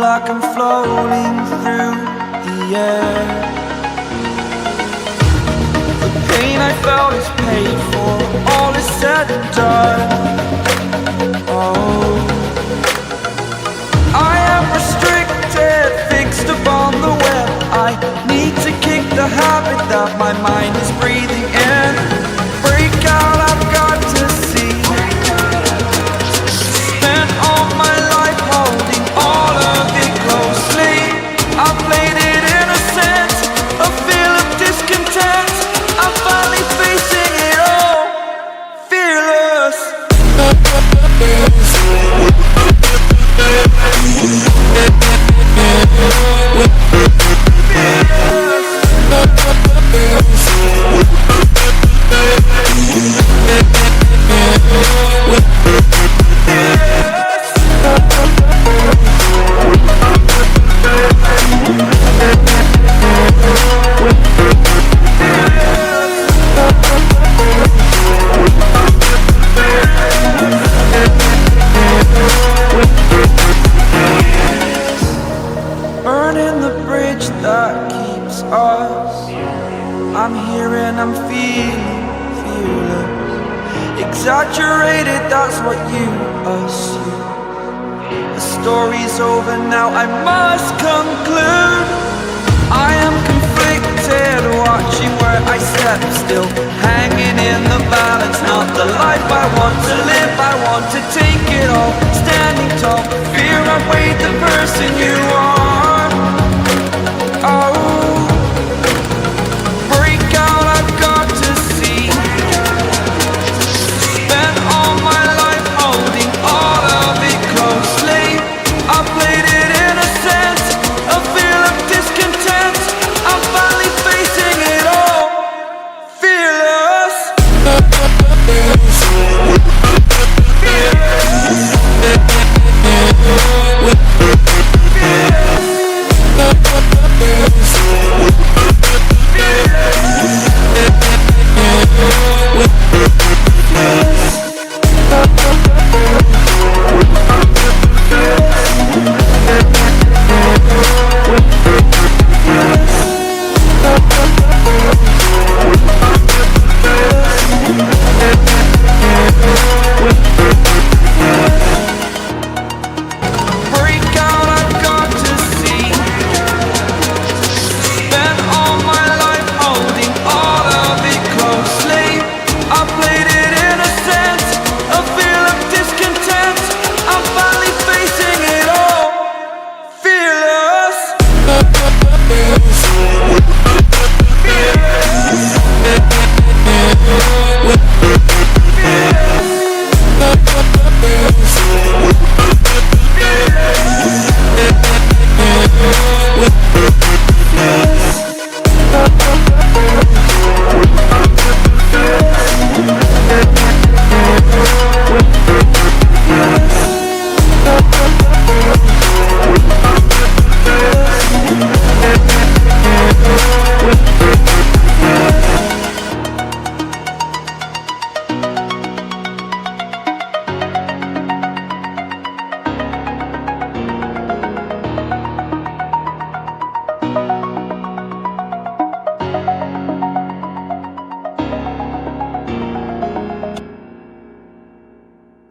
like I'm floating through the air. The pain I felt is paid for, all is said and done. Oh, I am restricted, fixed upon the web. I need to kick the habit that my mind is breathing in. Break out, I've got to see. Spent all my life holding all of it closely. I played it innocent, a feel of discontent. I'm finally facing it all, fearless. Burning the bridge that keeps us. I'm here and I'm feeling fearless. Exaggerated, that's what you assume. The story's over now, I must conclude. I am conflicted, watching where I step still, hanging in the balance. Not the life I want to live, I want to take it all. Standing tall, fear I weighed the person you